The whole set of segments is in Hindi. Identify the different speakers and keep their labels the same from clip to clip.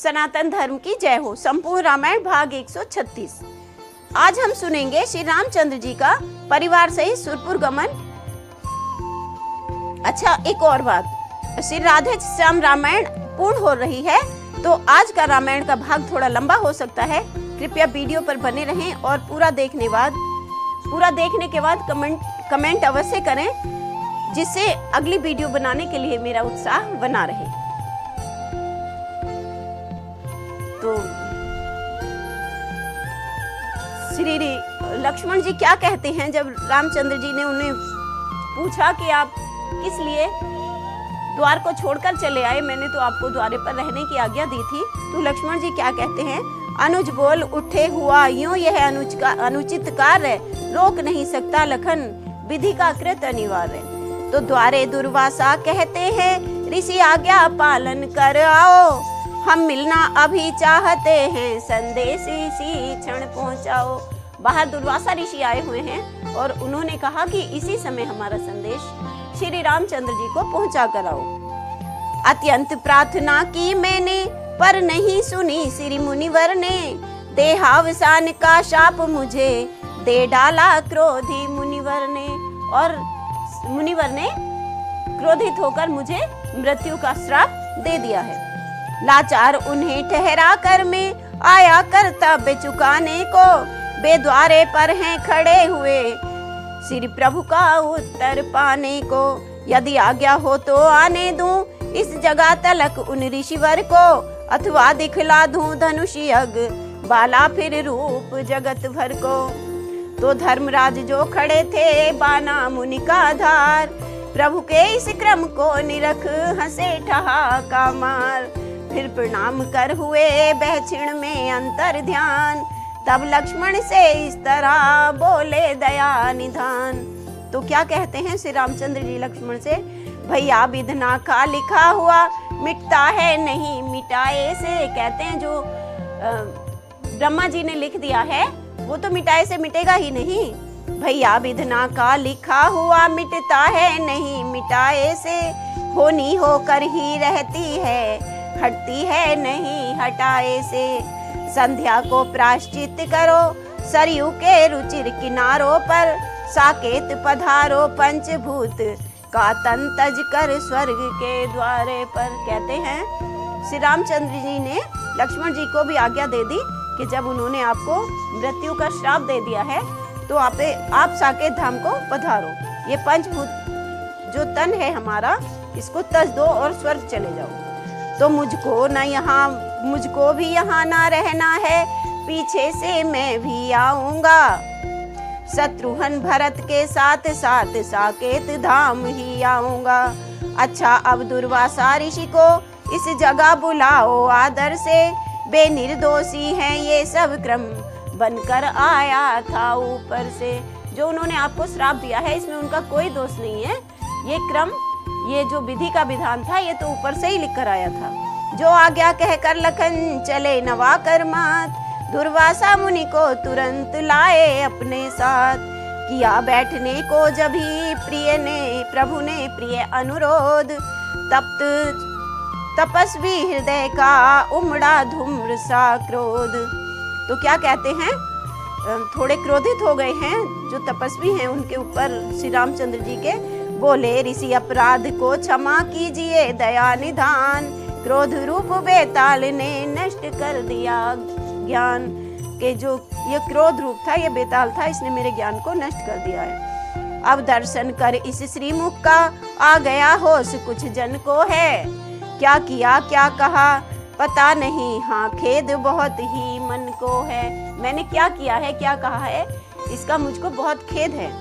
Speaker 1: सनातन धर्म की जय हो। संपूर्ण रामायण भाग 136। आज हम सुनेंगे श्री रामचंद्र जी का परिवार सहित सुरपुर गमन। अच्छा, एक और बात, श्री राधे श्याम रामायण पूर्ण हो रही है, तो आज का रामायण का भाग थोड़ा लंबा हो सकता है। कृपया वीडियो पर बने रहें और पूरा देखने के बाद कमेंट अवश्य करें, जिससे अगली वीडियो बनाने के लिए मेरा उत्साह बना रहे। तो श्री लक्ष्मण जी क्या कहते हैं जब रामचंद्र जी ने उन्हें पूछा कि आप किस लिए द्वार को छोड़कर चले आए, मैंने तो आपको द्वारे पर रहने की आज्ञा दी थी। तो लक्ष्मण जी क्या कहते हैं, अनुज बोल उठे हुआ यूं यह अनुचित कार्य रोक नहीं सकता लखन, विधि का कृत अनिवार्य। तो द्वारे दुर्वासा कहते हैं ऋषि आज्ञा पालन कर आओ, हम मिलना अभी चाहते हैं, संदेश इसी क्षण पहुंचाओ। बाहर दुर्वासा ऋषि आए हुए हैं और उन्होंने कहा कि इसी समय हमारा संदेश श्री रामचंद्र जी को पहुंचा कर आओ। अत्यंत प्रार्थना की मैंने पर नहीं सुनी श्री मुनिवर ने, देहावसान का शाप मुझे दे डाला क्रोधी मुनिवर ने। और मुनिवर ने क्रोधित होकर मुझे मृत्यु का श्राप दे दिया है। लाचार उन्हें ठहरा कर मैं आया कर्तव्य चुकाने को, बेद्वारे पर हैं खड़े हुए श्री प्रभु का उत्तर पाने को। यदि आज्ञा हो तो आने दूं इस जगह तलक उन ऋषिवर को, अथवा दिखला दूं धनुष यज्ञ बाला फिर रूप जगत भर को। तो धर्मराज जो खड़े थे बाना मुनि का धार, प्रभु के इस क्रम को निरख हंसे ठहाका मार। फिर प्रणाम कर हुए बहक्षिण में अंतर ध्यान, तब लक्ष्मण से इस तरह बोले दया निधान। तो क्या कहते हैं श्री रामचंद्र जी लक्ष्मण से, भैया विधना का लिखा हुआ मिटता है नहीं मिटाए से। कहते हैं जो ब्रह्मा जी ने लिख दिया है वो तो मिटाए से मिटेगा ही नहीं। भैया विधना का लिखा हुआ मिटता है नहीं मिटाए से, होनी होकर ही रहती है हटती है नहीं हटाए से। संध्या को प्रायश्चित करो सरयू के रुचिर किनारों पर, साकेत पधारो पंचभूत का तन तज कर स्वर्ग के द्वारे पर। कहते हैं श्री रामचंद्र जी ने लक्ष्मण जी को भी आज्ञा दे दी कि जब उन्होंने आपको मृत्यु का श्राप दे दिया है तो आप साकेत धाम को पधारो, ये पंचभूत जो तन है हमारा इसको तज दो और स्वर्ग चले जाओ। तो मुझको भी यहाँ ना रहना है, पीछे से मैं भी आऊंगा, शत्रुघ्न भरत के साथ साथ साकेत धाम ही आऊंगा। अच्छा अब दुर्वासा ऋषि को इस जगह बुलाओ आदर से, बेनिर्दोषी हैं ये सब क्रम बनकर आया था ऊपर से। जो उन्होंने आपको श्राप दिया है इसमें उनका कोई दोष नहीं है, ये क्रम ये जो विधि का विधान था ये तो ऊपर से ही लिख कर आया था। जो आज्ञा कहकर लखन चले नवा कर मात, दुर्वासा मुनि को तुरंत लाए अपने साथ, किया बैठने को जब ही प्रभु ने प्रिय अनुरोध, तपस्वी हृदय का उमड़ा धूम्र सा क्रोध। तो क्या कहते हैं, थोड़े क्रोधित हो गए हैं जो तपस्वी हैं उनके ऊपर श्री रामचंद्र जी के। बोले ऋषि अपराध को क्षमा कीजिए दया निधान, क्रोध रूप बेताल ने नष्ट कर दिया ज्ञान। के जो ये क्रोध रूप था ये बेताल था, इसने मेरे ज्ञान को नष्ट कर दिया है। अब दर्शन कर इस श्रीमुख का आ गया होश कुछ जन को है, क्या किया क्या कहा पता नहीं, हाँ खेद बहुत ही मन को है। मैंने क्या किया है क्या कहा है इसका मुझको बहुत खेद है,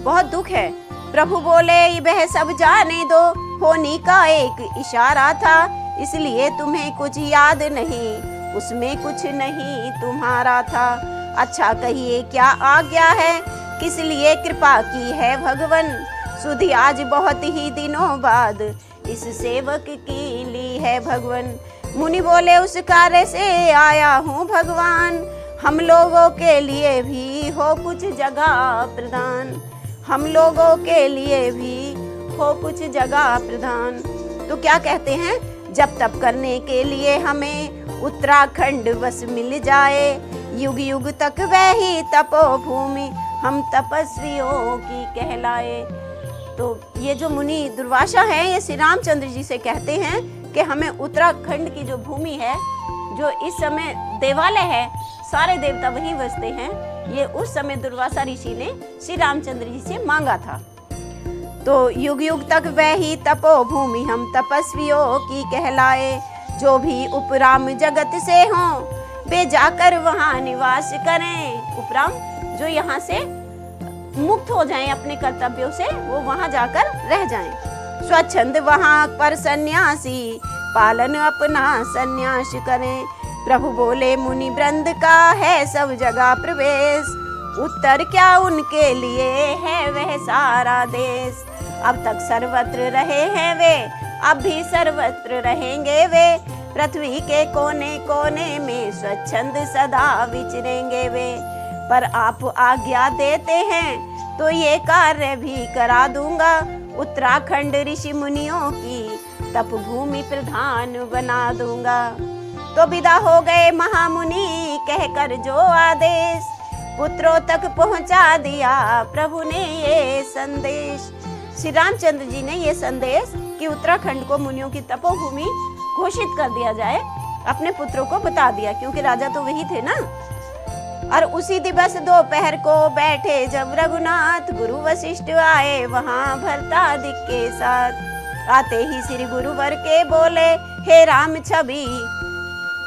Speaker 1: बहुत दुख है। प्रभु बोले वह सब जाने दो, होनी का एक इशारा था, इसलिए तुम्हें कुछ याद नहीं, उसमें कुछ नहीं तुम्हारा था। अच्छा कहिए क्या आज्ञा है, किस लिए कृपा की है भगवन, सुधि आज बहुत ही दिनों बाद इस सेवक की ली है भगवन। मुनि बोले उस कार्य से आया हूँ भगवान, हम लोगों के लिए भी हो कुछ जगह प्रदान, हम लोगों के लिए भी हो कुछ जगह प्रदान। तो क्या कहते हैं, जब तप करने के लिए हमें उत्तराखंड बस मिल जाए, युग युग तक वही तपोभूमि हम तपस्वियों की कहलाए। तो ये जो मुनि दुर्वासा है, ये श्री रामचंद्र जी से कहते हैं कि हमें उत्तराखंड की जो भूमि है, जो इस समय देवालय है, सारे देवता वहीं बसते हैं, ये उस समय दुर्वासा ऋषि ने श्री रामचंद्र जी से मांगा था। तो युग युग तक वही तपोभूमि हम तपस्वियों की कहलाए, जो भी उपराम जगत से हों वे जाकर वहाँ निवास करें। उपराम जो यहाँ से मुक्त हो जाएं अपने कर्तव्यों से, वो वहाँ जाकर रह जाएं। स्वच्छंद वहाँ पर सन्यासी पालन अपना सन्यास करें। प्रभु बोले मुनि वृंद का है सब जगह प्रवेश, उत्तर क्या उनके लिए है वह सारा देश। अब तक सर्वत्र रहे हैं वे, अब भी सर्वत्र रहेंगे वे, पृथ्वी के कोने कोने में स्वच्छंद सदा विचरेंगे वे। पर आप आज्ञा देते हैं तो ये कार्य भी करा दूंगा, उत्तराखंड ऋषि मुनियों की तपभूमि प्रधान बना दूंगा। तो विदा हो गए महामुनि कहकर जो आदेश, पुत्रों तक पहुंचा दिया प्रभु ने ये संदेश। श्री रामचंद्र जी ने ये संदेश कि उत्तराखंड को मुनियों की तपोभूमि घोषित कर दिया जाए, अपने पुत्रों को बता दिया, क्योंकि राजा तो वही थे ना। और उसी दिवस दोपहर को बैठे जब रघुनाथ, गुरु वशिष्ठ आए वहाँ भरतादिक के साथ। आते ही श्री गुरुवर के बोले हे राम छवि,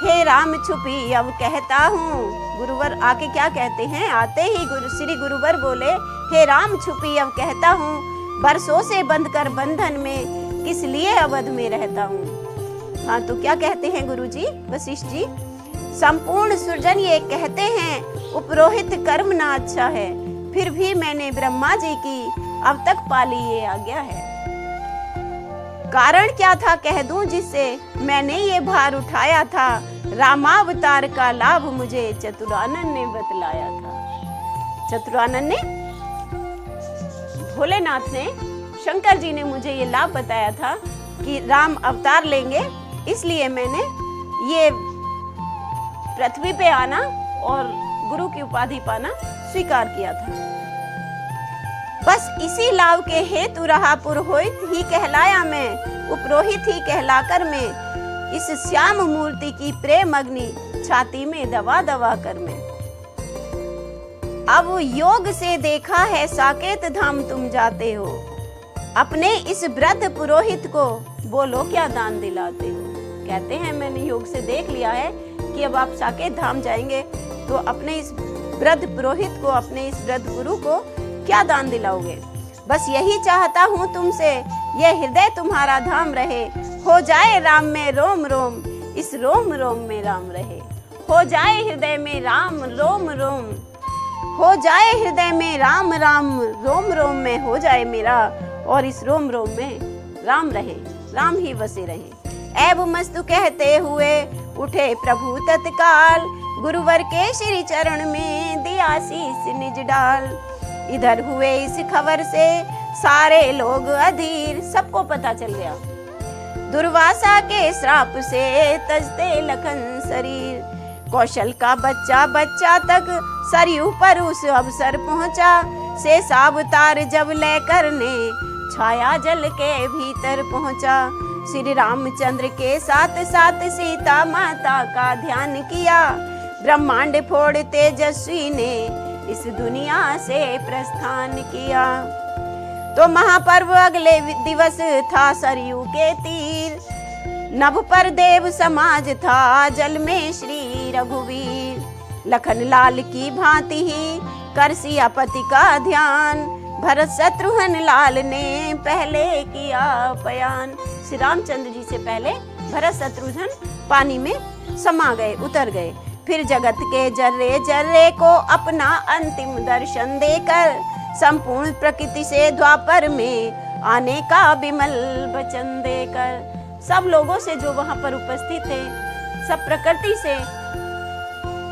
Speaker 1: हे राम छुपी अब कहता हूँ। गुरुवर आके क्या कहते हैं, आते ही श्री गुरुवर बोले हे राम छुपी अब कहता हूँ, बरसों से बंद कर बंधन में किस लिए अवध में रहता हूँ। हाँ, तो क्या कहते हैं गुरुजी वशिष्ठ जी, संपूर्ण सृजन ये कहते हैं उपरोहित कर्म ना अच्छा है, फिर भी मैंने ब्रह्मा जी की अब तक पाली ये आज्ञा है। कारण क्या था कह दूं जिससे मैंने ये भार उठाया था, रामावतार का लाभ मुझे चतुरानन ने बतलाया था। चतुरानन ने, भोलेनाथ ने, शंकर जी ने मुझे ये लाभ बताया था कि राम अवतार लेंगे, इसलिए मैंने ये पृथ्वी पे आना और गुरु की उपाधि पाना स्वीकार किया था। बस इसी लाभ के हेतु रहा पुरोहित ही कहलाया मैं, उपरोहित ही कहलाकर मैं, इस श्याम मूर्ति की प्रेम अग्नि छाती में दबा दबा कर मैं। अब योग से देखा है साकेत धाम तुम जाते हो, अपने इस वृद्ध पुरोहित को बोलो क्या दान दिलाते हो। कहते हैं मैंने योग से देख लिया है कि अब आप साकेत धाम जाएंगे तो अपने इस वृद्ध पुरोहित को, अपने इस वृद्ध गुरु को क्या दान दिलाओगे। बस यही चाहता हूँ तुमसे, यह हृदय तुम्हारा धाम रहे, हो जाए राम में रोम रोम, इस रोम रोम में राम रहे। हो जाए हृदय में राम रोम रोम, हो जाए हृदय में राम राम, रोम रोम में हो जाए मेरा, और इस रोम रोम में राम रहे, राम ही बसे रहे। ऐब मस्तु कहते हुए उठे प्रभु तत्काल, गुरुवर के श्री चरण में दिया शीस निज डाल। इधर हुए इस खबर से सारे लोग अधीर, सबको पता चल गया। दुर्वासा के श्राप से तजते लखन शरीर, कौशल का बच्चा बच्चा तक सरयू पर उस अवसर पहुंचा। से सावतार जब लेकर ने छाया जल के भीतर पहुंचा। श्री रामचंद्र के साथ साथ सीता माता का ध्यान किया, ब्रह्मांड फोड़ तेजस्वी ने इस दुनिया से प्रस्थान किया। तो महापर्व अगले दिवस था सरयू के तीर, नभ पर देव समाज था जल में श्री रघुवीर। लखन लाल की भांति ही कर सिया पति का ध्यान, भरत शत्रुघ्न लाल ने पहले किया पयान। श्री रामचंद्र जी से पहले भरत शत्रुघ्न पानी में समा गए, उतर गए। फिर जगत के जर्रे जर्रे को अपना अंतिम दर्शन देकर, संपूर्ण प्रकृति से द्वापर में आने का विमल वचन देकर, सब लोगों से जो वहां पर उपस्थित थे, सब प्रकृति से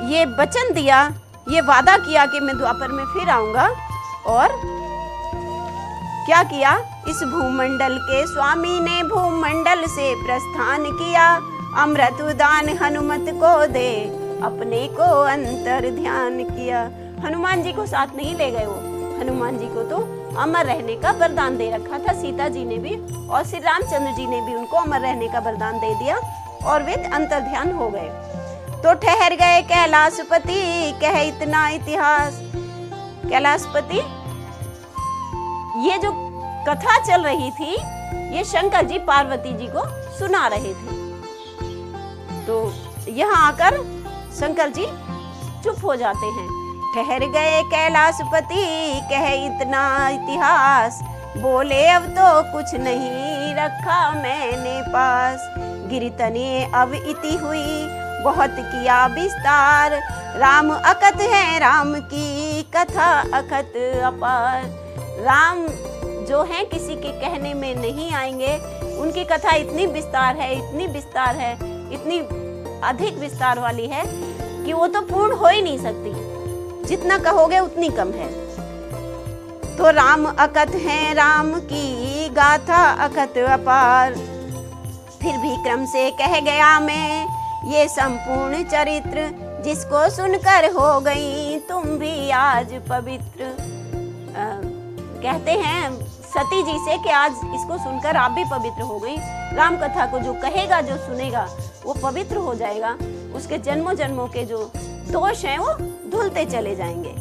Speaker 1: ये वचन दिया, ये वादा किया कि मैं द्वापर में फिर आऊंगा और क्या किया? इस भूमंडल के स्वामी ने भूमंडल से प्रस्थान किया, अमृत दान हनुमत को दे अपने को अंतर ध्यान किया। हनुमान जी को साथ नहीं ले गए वो, हनुमान जी को तो अमर रहने का वरदान दे रखा था सीता जी ने भी, और श्री रामचंद्र जी ने भी उनको अमर रहने का वरदान दे दिया और वे अंतर ध्यान हो गए। तो ठहर गए कैलाशपति कहे इतना इतिहास। कैलाशपति, ये जो कथा चल रही थी ये शंकर जी पार्वती जी को सुना रहे थे। तो यहाँ आकर शंकर जी चुप हो जाते हैं। ठहर गए कैलाशपति कहे इतना इतिहास, बोले अब तो कुछ नहीं रखा मैंने पास। गिरतने अब इति हुई बहुत किया विस्तार, राम अकथ है राम की कथा अकथ अपार। राम जो हैं किसी के कहने में नहीं आएंगे, उनकी कथा इतनी विस्तार है, इतनी विस्तार है, इतनी अधिक विस्तार वाली है कि वो तो पूर्ण हो ही नहीं सकती, जितना कहोगे उतनी कम है। तो राम अकथ है राम की गाथा अकथ अपार। फिर भी क्रम से कह गया मैं ये संपूर्ण चरित्र, जिसको सुनकर हो गई तुम भी आज पवित्र। कहते हैं सती जी से कि आज इसको सुनकर आप भी पवित्र हो गई। राम कथा को जो कहेगा, जो सुनेगा, वो पवित्र हो जाएगा, उसके जन्मों जन्मों के जो दोष हैं वो धुलते चले जाएंगे।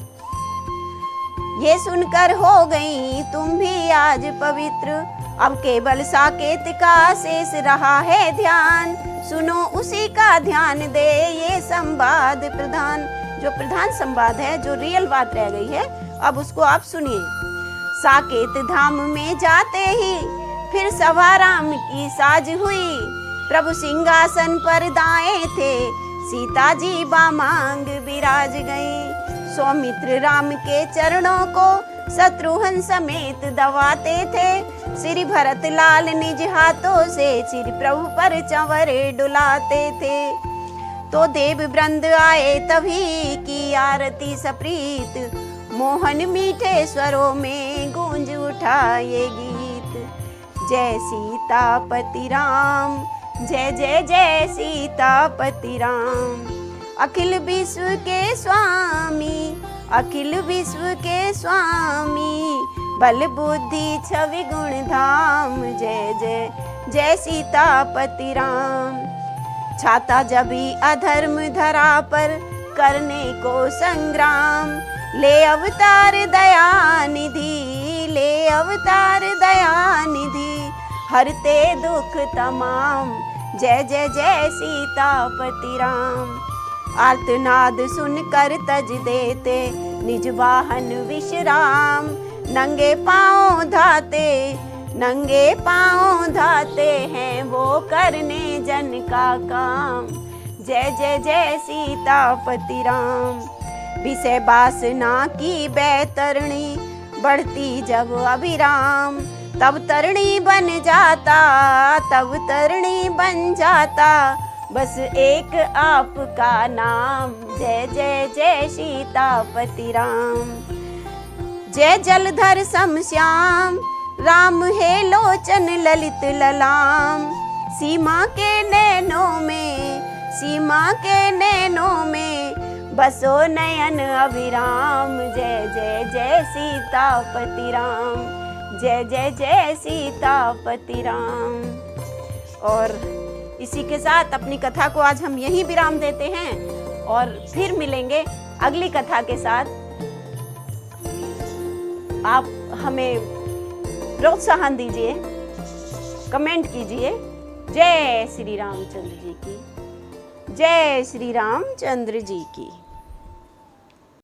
Speaker 1: ये सुनकर हो गई तुम भी आज पवित्र, अब केवल साकेत का शेष रहा है ध्यान, सुनो उसी का ध्यान दे ये संवाद प्रधान। जो प्रधान संवाद है, जो रियल बात रह गई है, अब उसको आप सुनिए। साकेत धाम में जाते ही फिर सभा राम की साज हुई, प्रभु सिंहासन पर दाएं थे सीता जी बामांग विराज गई। सौमित्र राम के चरणों को शत्रुघ्न समेत दबाते थे, श्री भरत लाल निज हाथों से श्री प्रभु पर चंवर डुलाते थे। तो देव वृंद आए तभी की आरती सप्रीत, मोहन मीठे स्वरों में गूंज उठा ये गीत। जय सीतापति राम, जय जय जय सीतापति राम। अखिल विश्व के स्वामी, अखिल विश्व के स्वामी, बल बुद्धि छवि गुण धाम। जय जय जय सीतापति राम। छाता जभी अधर्म धरा पर करने को संग्राम, ले अवतार दया निधि, ले अवतार दया निधि, हरते दुख तमाम। जय जय जय सीतापति राम। आर्तनाद सुनकर तज देते निज वाहन विश्राम, नंगे पांव धाते, नंगे पांव धाते हैं वो करने जन का काम। जय जय जय सीतापति राम। विषय वासना की बैतरणी बढ़ती जब अभिराम, तब तरणी बन जाता, तब तरणी बन जाता बस एक आपका नाम। जय जय जय सीतापति राम। जय जलधर समश्याम, राम है लोचन ललित ललाम, सीमा के नैनों में, सीमा के नैनों में बसो नयन अभिराम। जय जय जय सीतापति राम, जय जय जय सीतापति राम। और इसी के साथ अपनी कथा को आज हम यहीं विराम देते हैं और फिर मिलेंगे अगली कथा के साथ। आप हमें प्रोत्साहन दीजिए, कमेंट कीजिए। जय श्री रामचंद्र जी की, जय श्री रामचंद्र जी की।